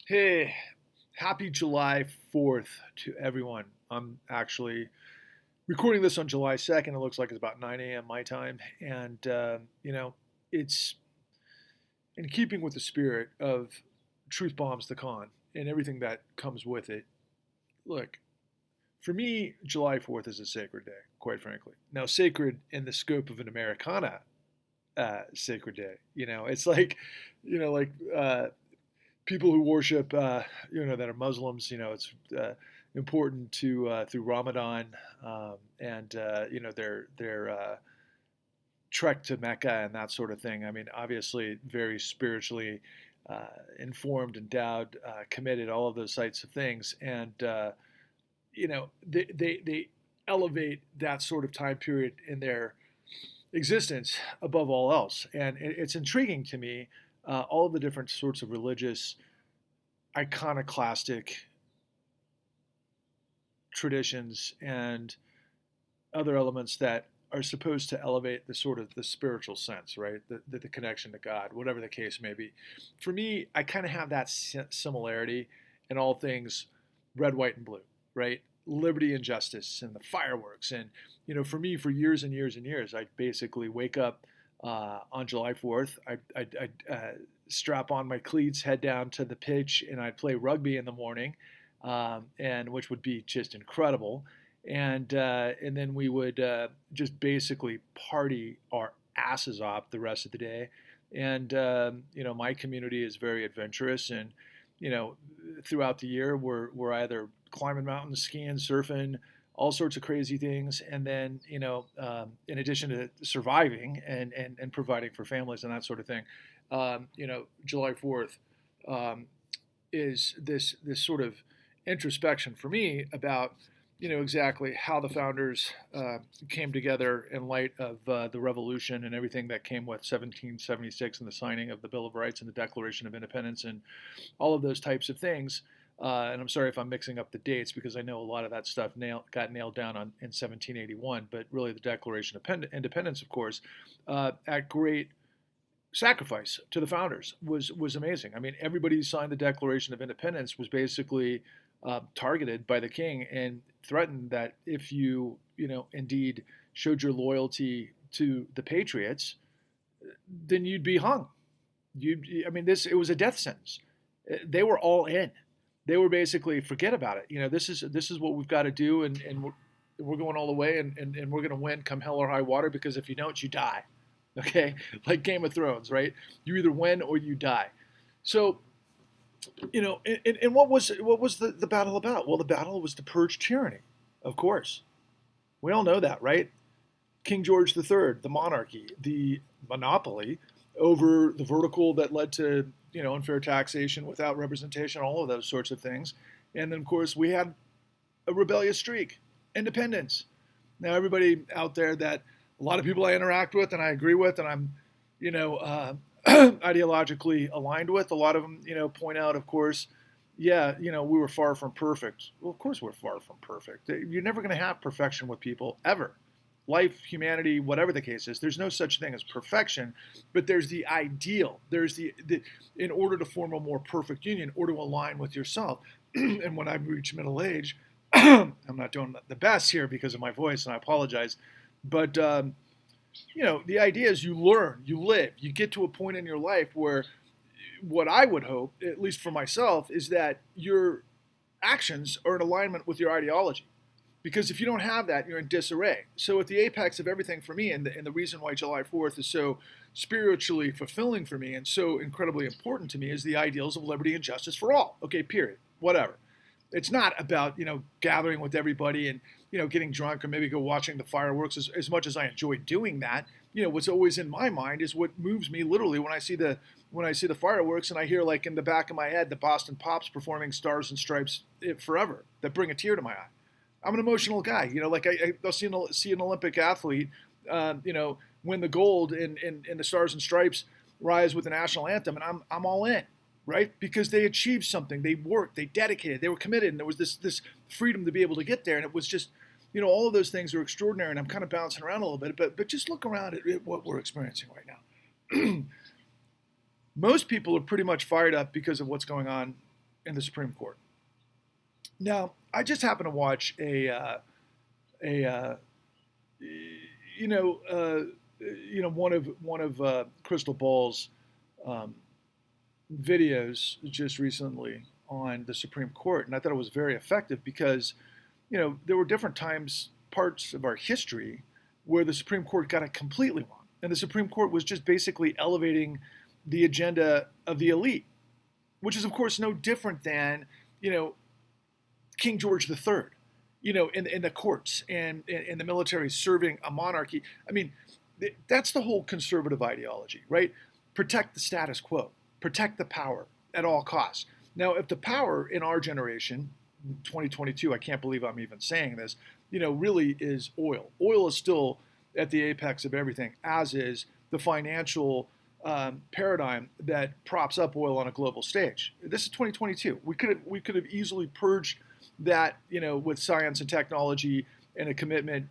Hey, happy July 4th to everyone. I'm actually recording this on July 2nd. It looks like it's about 9 a.m. my time. And, it's in keeping with the spirit of Truth Bombs the Con and everything that comes with it. Look, for me, July 4th is a sacred day, quite frankly. Now, sacred in the scope of an Americana sacred day. It's like, like people who worship, that are Muslims, it's important to through Ramadan and their trek to Mecca and that sort of thing. I mean, obviously, very spiritually informed, endowed, committed, all of those types of things, and they elevate that sort of time period in their existence above all else, and it's intriguing to me. All of the different sorts of religious iconoclastic traditions and other elements that are supposed to elevate the sort of the spiritual sense, right? The connection to God, whatever the case may be. For me, I kind of have that similarity in all things red, white, and blue, right? Liberty and justice and the fireworks. And, for me, for years and years and years, I basically wake up on July 4th. I strap on my cleats, head down to the pitch, and I'd play rugby in the morning, and which would be just incredible. And then we would just basically party our asses off the rest of the day. And my community is very adventurous, and you know, throughout the year we're either climbing mountains, skiing, surfing, all sorts of crazy things. And then in addition to surviving and providing for families and that sort of thing, July 4th um, is this sort of introspection for me about exactly how the founders came together in light of the revolution and everything that came with 1776 and the signing of the Bill of Rights and the Declaration of Independence and all of those types of things. And I'm sorry if I'm mixing up the dates because I know a lot of that stuff got nailed down in 1781, but really the Declaration of Independence, of course, at great sacrifice to the founders was amazing. I mean, everybody who signed the Declaration of Independence was basically targeted by the king and threatened that if indeed showed your loyalty to the Patriots, then you'd be hung. I mean, it was a death sentence. They were all in. They were basically forget about it. This is what we've got to do, and we're going all the way, and we're going to win come hell or high water because if you don't, you die. Okay, like Game of Thrones, right? You either win or you die. So, and what was the battle about? Well, the battle was to purge tyranny, of course. We all know that, right? King George III, the monarchy, the monopoly over the vertical that led to unfair taxation without representation, all of those sorts of things. And then, of course, we had a rebellious streak, independence. Now, everybody out there that a lot of people I interact with and I agree with, and I'm, ideologically aligned with, a lot of them, point out, of course, yeah, we were far from perfect. Well, of course, we're far from perfect. You're never going to have perfection with people ever. Life, humanity, whatever the case is, there's no such thing as perfection, but there's the ideal. There's in order to form a more perfect union or to align with yourself. And when I reach middle age, I'm not doing the best here because of my voice, and I apologize. But the idea is you learn, you live, you get to a point in your life where what I would hope, at least for myself, is that your actions are in alignment with your ideology. Because if you don't have that, you're in disarray. So at the apex of everything for me, and the reason why July 4th is so spiritually fulfilling for me and so incredibly important to me is the ideals of liberty and justice for all. Okay, period. Whatever. It's not about, gathering with everybody and, getting drunk or maybe go watching the fireworks as much as I enjoy doing that. What's always in my mind is what moves me literally when I see the fireworks and I hear like in the back of my head the Boston Pops performing Stars and Stripes Forever that bring a tear to my eye. I'm an emotional guy. Like I'll see an Olympic athlete, win the gold in the Stars and Stripes rise with the national anthem, and I'm all in, right? Because they achieved something, they worked, they dedicated, they were committed, and there was this freedom to be able to get there, and it was just, all of those things are extraordinary. And I'm kind of bouncing around a little bit, but just look around at what we're experiencing right now. Most people are pretty much fired up because of what's going on in the Supreme Court. Now, I just happened to watch a you know one of Crystal Ball's um, videos just recently on the Supreme Court, and I thought it was very effective because there were different times, parts of our history, where the Supreme Court got it completely wrong, and the Supreme Court was just basically elevating the agenda of the elite, which is of course no different than you know King George III, in the courts and in the military serving a monarchy. I mean, that's the whole conservative ideology, right? Protect the status quo, protect the power at all costs. Now, if the power in our generation, 2022, I can't believe I'm even saying this, really is oil. Oil is still at the apex of everything, as is the financial paradigm that props up oil on a global stage. This is 2022. We could have easily purged that, with science and technology and a commitment,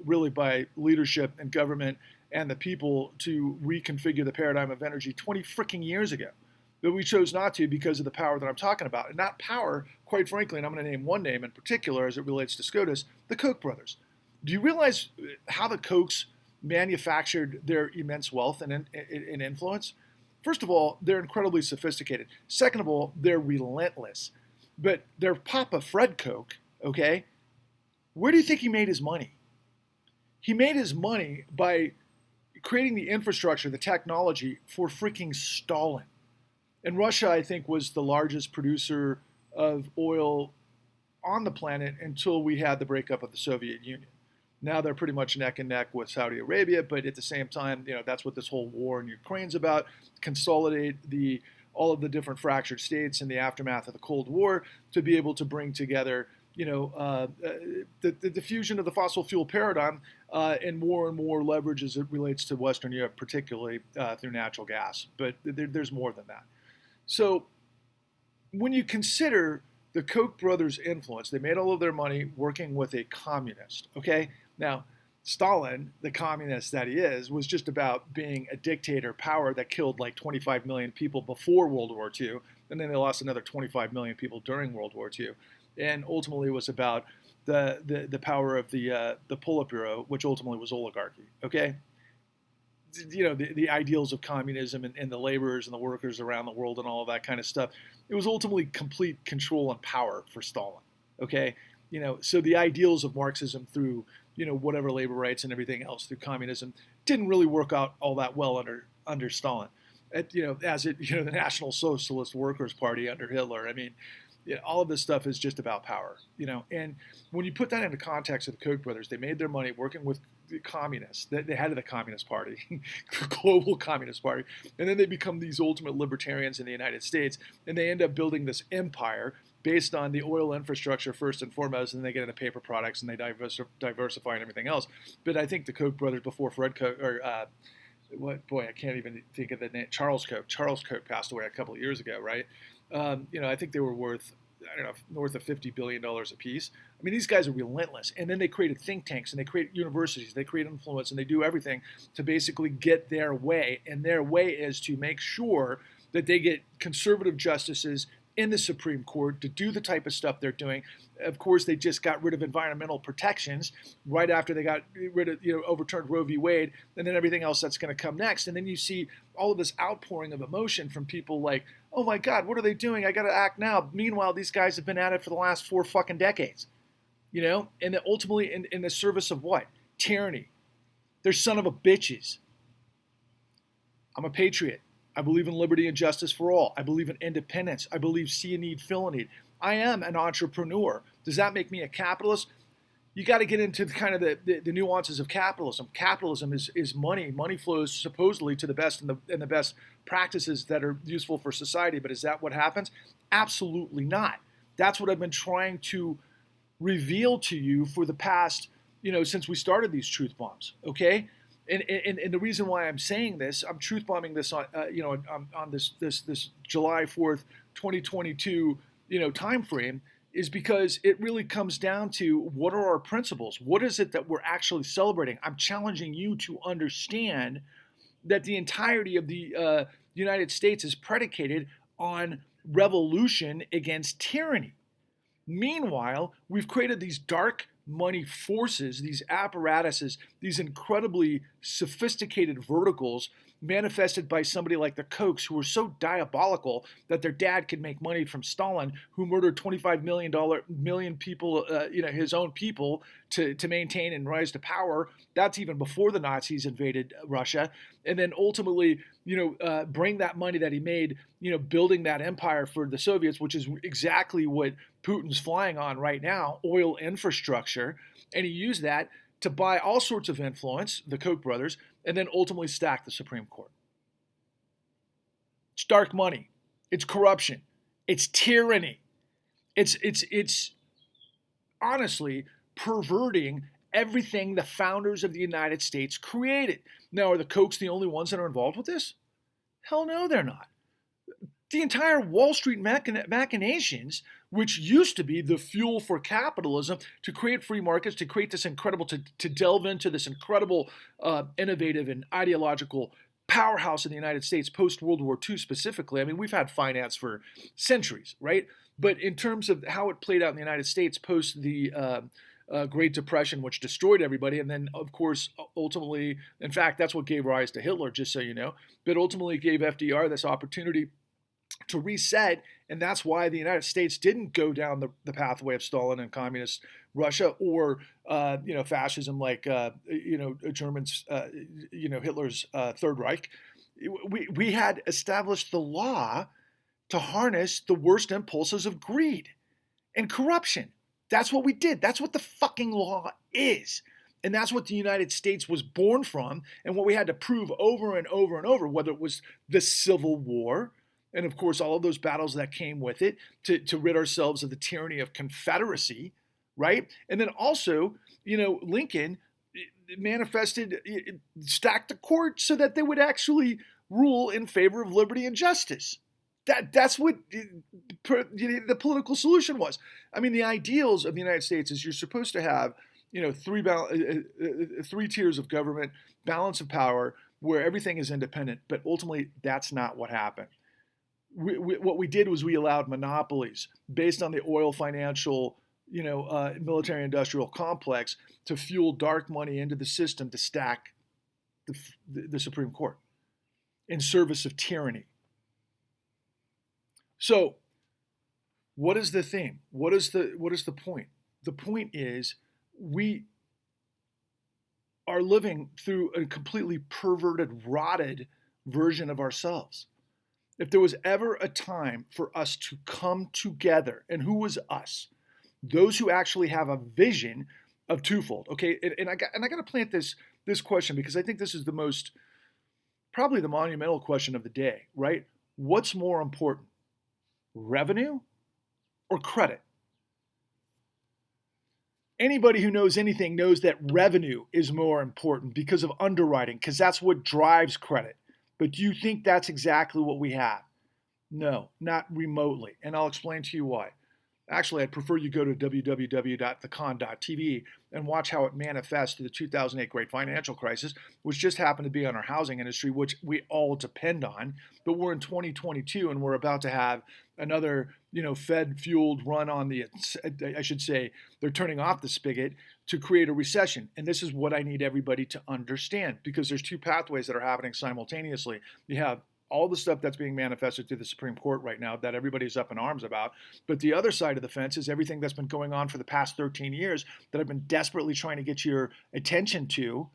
really by leadership and government and the people to reconfigure the paradigm of energy 20 freaking years ago. But we chose not to because of the power that I'm talking about. And that power, quite frankly, and I'm going to name one name in particular as it relates to SCOTUS, the Koch brothers. Do you realize how the Kochs manufactured their immense wealth and influence? First of all, they're incredibly sophisticated. Second of all, they're relentless. But their papa, Fred Koch, okay, where do you think he made his money? He made his money by creating the infrastructure, the technology for freaking Stalin. And Russia, I think, was the largest producer of oil on the planet until we had the breakup of the Soviet Union. Now they're pretty much neck and neck with Saudi Arabia, but at the same time, that's what this whole war in Ukraine's about: consolidate all of the different fractured states in the aftermath of the Cold War to be able to bring together, the diffusion of the fossil fuel paradigm and more leverage as it relates to Western Europe, particularly through natural gas. But there's more than that. So when you consider the Koch brothers' influence, they made all of their money working with a communist. Okay, now Stalin, the communist that he is, was just about being a dictator power that killed like 25 million people before World War II, and then they lost another 25 million people during World War II, and ultimately was about the power of the Politburo, which ultimately was oligarchy. Okay, the ideals of communism and the laborers and the workers around the world and all of that kind of stuff. It was ultimately complete control and power for Stalin. Okay, so the ideals of Marxism through whatever labor rights and everything else through communism didn't really work out all that well under Stalin. As it the National Socialist Workers Party under Hitler. I mean, all of this stuff is just about power. And when you put that into context of the Koch brothers, they made their money working with the communists, the head of the Communist Party, global Communist Party, and then they become these ultimate libertarians in the United States, and they end up building this empire based on the oil infrastructure first and foremost, and then they get into paper products and they diversify and everything else. But I think the Koch brothers before Fred Koch, or I can't even think of the name, Charles Koch. Charles Koch passed away a couple of years ago, right? I think they were worth, I don't know, north of $50 billion a piece. I mean, these guys are relentless. And then they created think tanks and they create universities, they create influence, and they do everything to basically get their way. And their way is to make sure that they get conservative justices in the Supreme Court to do the type of stuff they're doing. Of course, they just got rid of environmental protections right after they got rid of, overturned Roe v. Wade, and then everything else that's going to come next. And then you see all of this outpouring of emotion from people like, oh my God, what are they doing? I got to act now. Meanwhile, these guys have been at it for the last 4 fucking decades, and then ultimately in the service of what? Tyranny. They're son of a bitches. I'm a patriot. I believe in liberty and justice for all. I believe in independence. I believe see a need, fill a need. I am an entrepreneur. Does that make me a capitalist? You got to get into kind of the nuances of capitalism. Capitalism is money. Money flows supposedly to the best and the best practices that are useful for society. But is that what happens? Absolutely not. That's what I've been trying to reveal to you for the past, since we started these truth bombs. Okay. And the reason why I'm saying this, I'm truth bombing this on on this July 4th, 2022 time frame, is because it really comes down to what are our principles? What is it that we're actually celebrating? I'm challenging you to understand that the entirety of the United States is predicated on revolution against tyranny. Meanwhile, we've created these dark money forces, these apparatuses, these incredibly sophisticated verticals manifested by somebody like the Kochs, who were so diabolical that their dad could make money from Stalin, who murdered 25 million people, his own people, to maintain and rise to power. That's even before the Nazis invaded Russia, and then ultimately, bring that money that he made, building that empire for the Soviets, which is exactly what Putin's flying on right now, oil infrastructure, and he used that to buy all sorts of influence, the Koch brothers, and then ultimately stack the Supreme Court. It's dark money. It's corruption. It's tyranny. It's honestly perverting everything the founders of the United States created. Now, are the Kochs the only ones that are involved with this? Hell no, they're not. The entire Wall Street machinations, which used to be the fuel for capitalism, to create free markets, to create this incredible, to delve into this incredible, innovative and ideological powerhouse in the United States post-World War II specifically. I mean, we've had finance for centuries, right? But in terms of how it played out in the United States post the Great Depression, which destroyed everybody, and then, of course, ultimately, in fact, that's what gave rise to Hitler, just so you know, but ultimately gave FDR this opportunity to reset, and that's why the United States didn't go down the pathway of Stalin and communist Russia, or fascism like Germans, Hitler's Third Reich. We had established the law to harness the worst impulses of greed and corruption. That's what we did. That's what the fucking law is. And that's what the United States was born from, and what we had to prove over and over and over, whether it was the Civil War, and of course all of those battles that came with it to rid ourselves of the tyranny of Confederacy, right? And then also, Lincoln manifested, stacked the court so that they would actually rule in favor of liberty and justice. That's what the political solution was. I mean, the ideals of the United States is you're supposed to have, three tiers of government, balance of power, where everything is independent. But ultimately, that's not what happened. What we did was we allowed monopolies based on the oil financial, military-industrial complex to fuel dark money into the system to stack the Supreme Court in service of tyranny. So, what is the theme? What is the point? The point is we are living through a completely perverted, rotted version of ourselves. If there was ever a time for us to come together, and who was us? Those who actually have a vision of twofold. Okay, and I got to plant this question, because I think this is probably the monumental question of the day, right? What's more important, revenue or credit? Anybody who knows anything knows that revenue is more important because of underwriting, because that's what drives credit. But do you think that's exactly what we have? No, not remotely. And I'll explain to you why. Actually, I'd prefer you go to www.thecon.tv and watch how it manifests through the 2008 Great Financial Crisis, which just happened to be on our housing industry, which we all depend on. But we're in 2022, and we're about to have another, Fed-fueled run on I should say, they're turning off the spigot to create a recession. And this is what I need everybody to understand, because there's two pathways that are happening simultaneously. You have all the stuff that's being manifested through the Supreme Court right now that everybody's up in arms about. But the other side of the fence is everything that's been going on for the past 13 years that I've been desperately trying to get your attention to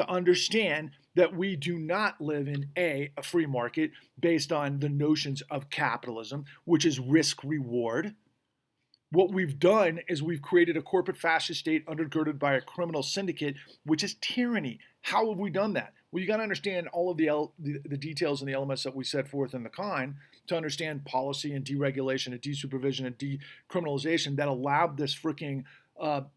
understand that we do not live in a free market based on the notions of capitalism, which is risk reward. What we've done is we've created a corporate fascist state undergirded by a criminal syndicate, which is tyranny. How have we done that? Well, you got to understand all of the details and the elements that we set forth in the con to understand policy and deregulation and desupervision and decriminalization that allowed this freaking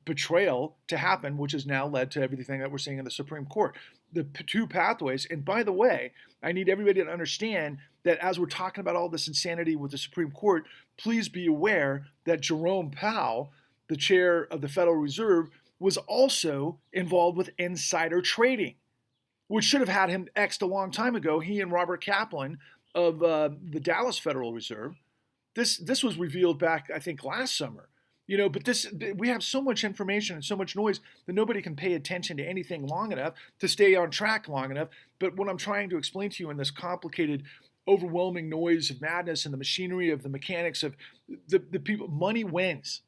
betrayal to happen, which has now led to everything that we're seeing in the Supreme Court. The two pathways, and by the way, I need everybody to understand that as we're talking about all this insanity with the Supreme Court, please be aware that Jerome Powell, the chair of the Federal Reserve, was also involved with insider trading, which should have had him X'd a long time ago. He and Robert Kaplan of the Dallas Federal Reserve, This was revealed back, I think, last summer. But we have so much information and so much noise that nobody can pay attention to anything long enough to stay on track long enough. But what I'm trying to explain to you in this complicated, overwhelming noise of madness and the machinery of the mechanics of the people, money wins.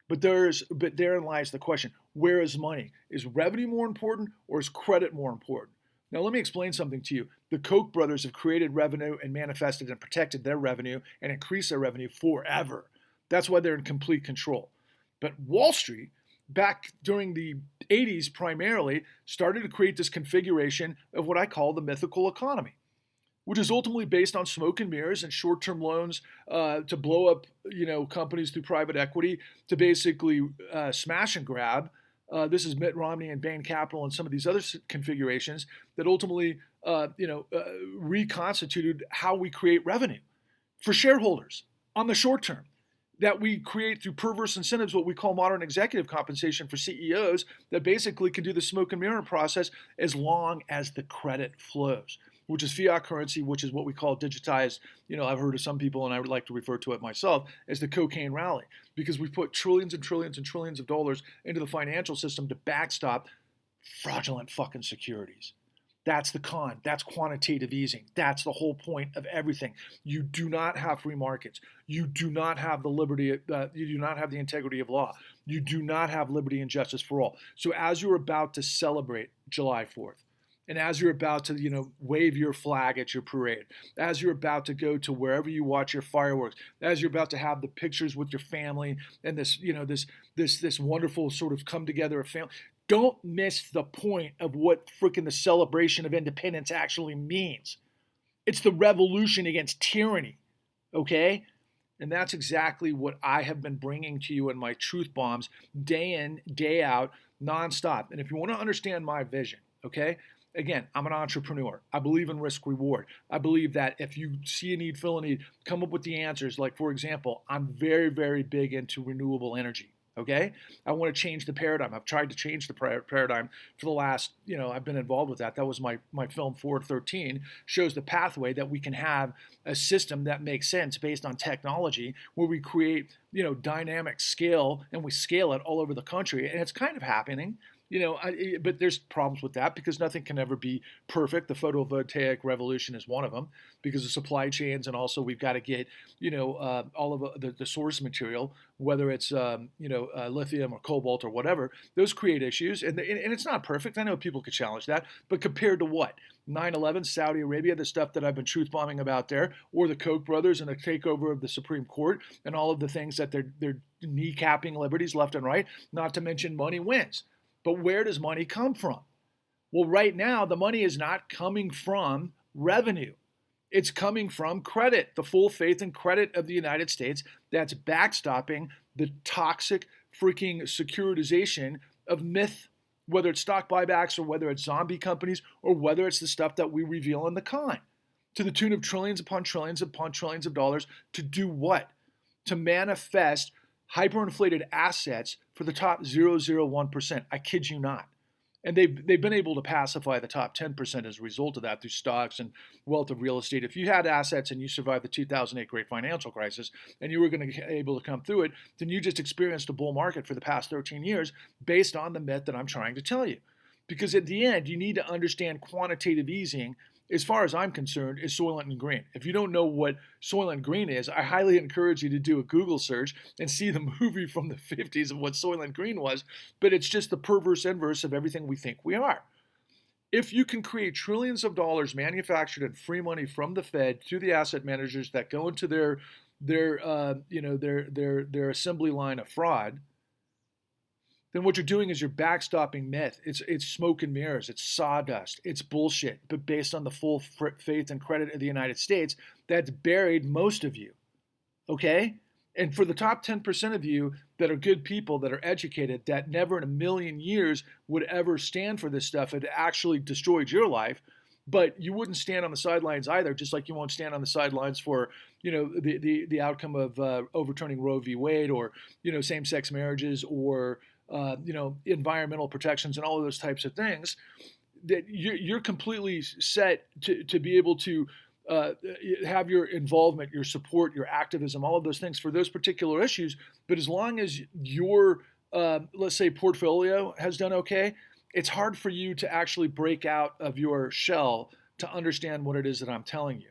But therein lies the question: where is money? Is revenue more important or is credit more important? Now, let me explain something to you. The Koch brothers have created revenue and manifested and protected their revenue and increased their revenue forever. That's why they're in complete control. But Wall Street, back during the 80s primarily, started to create this configuration of what I call the mythical economy, which is ultimately based on smoke and mirrors and short-term loans to blow up, companies through private equity, to basically smash and grab. This is Mitt Romney and Bain Capital and some of these other configurations that ultimately, reconstituted how we create revenue for shareholders on the short term. That we create through perverse incentives, what we call modern executive compensation for CEOs, that basically can do the smoke and mirror process as long as the credit flows, which is fiat currency, which is what we call digitized. I've heard of some people, and I would like to refer to it myself, as the cocaine rally, because we put trillions and trillions and trillions of dollars into the financial system to backstop fraudulent fucking securities. That's the con. That's quantitative easing. That's the whole point of everything. You do not have free markets. You do not have the liberty. You do not have the integrity of law. You do not have liberty and justice for all. So as you're about to celebrate July 4th, and as you're about to, wave your flag at your parade, as you're about to go to wherever you watch your fireworks, as you're about to have the pictures with your family and this wonderful sort of come together of family, don't miss the point of what freaking the celebration of independence actually means. It's the revolution against tyranny, okay? And that's exactly what I have been bringing to you in my truth bombs day in, day out, nonstop. And if you want to understand my vision, okay? Again, I'm an entrepreneur. I believe in risk reward. I believe that if you see a need, fill a need, come up with the answers. Like, for example, I'm very, very big into renewable energy. Okay, I want to change the paradigm. I've tried to change the paradigm for the last, I've been involved with that. That was my film 413, shows the pathway that we can have a system that makes sense based on technology, where we create, dynamic scale, and we scale it all over the country. And it's kind of happening. But there's problems with that because nothing can ever be perfect. The photovoltaic revolution is one of them because of supply chains, and also we've got to get, all of the source material, whether it's, lithium or cobalt or whatever. Those create issues, and it's not perfect. I know people could challenge that, but compared to what? 9/11, Saudi Arabia, the stuff that I've been truth bombing about there, or the Koch brothers and the takeover of the Supreme Court, and all of the things that they're kneecapping liberties left and right. Not to mention money wins. But where does money come from? Well, right now, the money is not coming from revenue. It's coming from credit, the full faith and credit of the United States that's backstopping the toxic freaking securitization of myth, whether it's stock buybacks or whether it's zombie companies or whether it's the stuff that we reveal in the con, to the tune of trillions upon trillions upon trillions of dollars. To do what? To manifest hyperinflated assets for the top 0.001%. I kid you not. And they've been able to pacify the top 10% as a result of that through stocks and wealth of real estate. If you had assets and you survived the 2008 great financial crisis and you were going to be able to come through it, then you just experienced a bull market for the past 13 years based on the myth that I'm trying to tell you. Because at the end, you need to understand quantitative easing, as far as I'm concerned, is Soylent Green. If you don't know what Soylent Green is, I highly encourage you to do a Google search and see the movie from the 50s of what Soylent Green was, but it's just the perverse inverse of everything we think we are. If you can create trillions of dollars manufactured in free money from the Fed to the asset managers that go into their assembly line of fraud, then what you're doing is you're backstopping myth. It's smoke and mirrors. It's sawdust. It's bullshit, but based on the full faith and credit of the United States, that's buried most of you, okay? And for the top 10% of you that are good people, that are educated, that never in a million years would ever stand for this stuff, it actually destroyed your life, but you wouldn't stand on the sidelines either, just like you won't stand on the sidelines for, the outcome of overturning Roe v. Wade, or, same-sex marriages, or environmental protections and all of those types of things. That you're completely set to be able to have your involvement, your support, your activism, all of those things for those particular issues. But as long as your, let's say, portfolio has done okay, it's hard for you to actually break out of your shell to understand what it is that I'm telling you.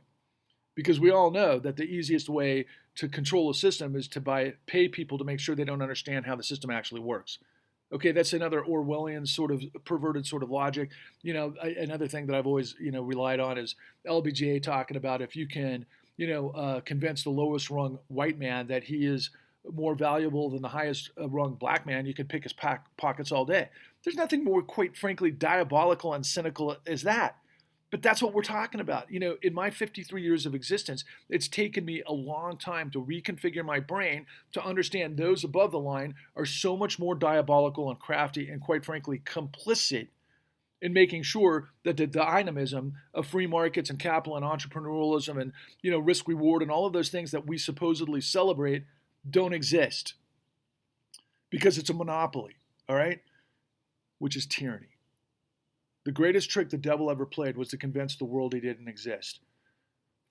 Because we all know that the easiest way to control a system is to pay people to make sure they don't understand how the system actually works. Okay, that's another Orwellian sort of perverted sort of logic. Another thing that I've always relied on is LBJ talking about if you can convince the lowest rung white man that he is more valuable than the highest rung black man, you can pick his pockets all day. There's nothing more, quite frankly, diabolical and cynical as that. But that's what we're talking about. In my 53 years of existence, it's taken me a long time to reconfigure my brain to understand those above the line are so much more diabolical and crafty and, quite frankly, complicit in making sure that the dynamism of free markets and capital and entrepreneurialism and risk reward and all of those things that we supposedly celebrate don't exist because it's a monopoly, all right? Which is tyranny. The greatest trick the devil ever played was to convince the world he didn't exist.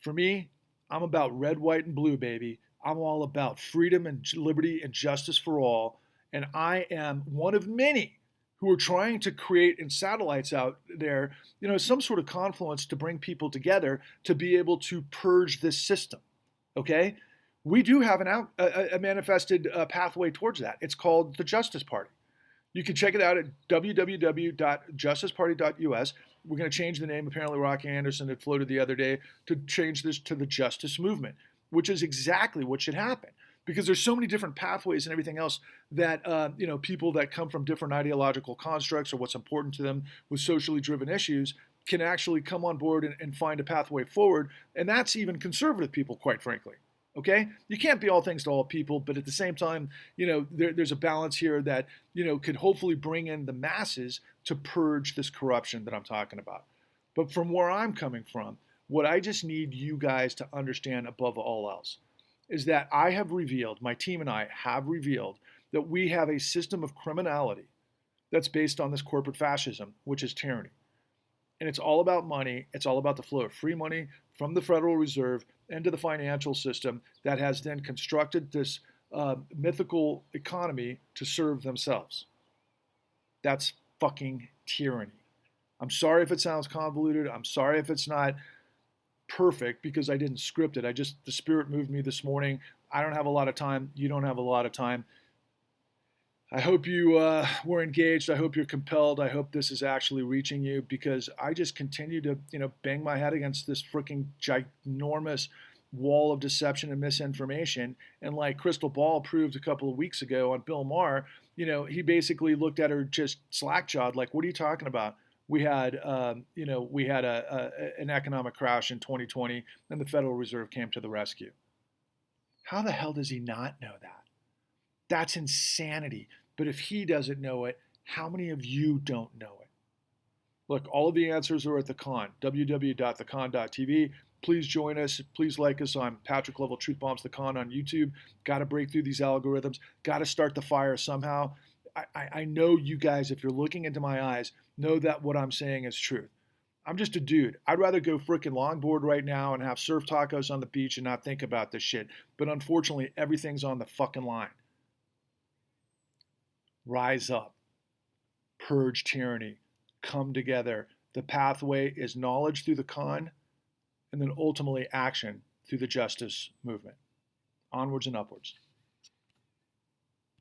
For me, I'm about red, white, and blue, baby. I'm all about freedom and liberty and justice for all. And I am one of many who are trying to create in satellites out there, some sort of confluence to bring people together to be able to purge this system. Okay? We do have a manifested pathway towards that. It's called the Justice Party. You can check it out at www.justiceparty.us. We're going to change the name. Apparently, Rocky Anderson had floated the other day to change this to the Justice Movement, which is exactly what should happen. Because there's so many different pathways and everything else that people that come from different ideological constructs or what's important to them with socially driven issues can actually come on board and find a pathway forward. And that's even conservative people, quite frankly. Okay, you can't be all things to all people, but at the same time, there's a balance here that could hopefully bring in the masses to purge this corruption that I'm talking about. But from where I'm coming from, what I just need you guys to understand above all else is that my team and I have revealed that we have a system of criminality that's based on this corporate fascism, which is tyranny. And it's all about money. It's all about the flow of free money from the Federal Reserve into the financial system that has then constructed this mythical economy to serve themselves. That's fucking tyranny. I'm sorry if it sounds convoluted. I'm sorry if it's not perfect because I didn't script it. The spirit moved me this morning. I don't have a lot of time. You don't have a lot of time. I hope you were engaged. I hope you're compelled. I hope this is actually reaching you because I just continue to, bang my head against this freaking ginormous wall of deception and misinformation. And like Crystal Ball proved a couple of weeks ago on Bill Maher, he basically looked at her just slack-jawed, like, what are you talking about? We had, an economic crash in 2020, and the Federal Reserve came to the rescue. How the hell does he not know that? That's insanity. But if he doesn't know it, how many of you don't know it? Look, all of the answers are at the con, www.thecon.tv. Please join us. Please like us on Patrick Lovell Truth Bombs the Con on YouTube. Got to break through these algorithms. Got to start the fire somehow. I know you guys, if you're looking into my eyes, know that what I'm saying is truth. I'm just a dude. I'd rather go frickin' longboard right now and have surf tacos on the beach and not think about this shit. But unfortunately, everything's on the fucking line. Rise up, purge tyranny, come together. The pathway is knowledge through the con, and then ultimately action through the justice movement. Onwards and upwards.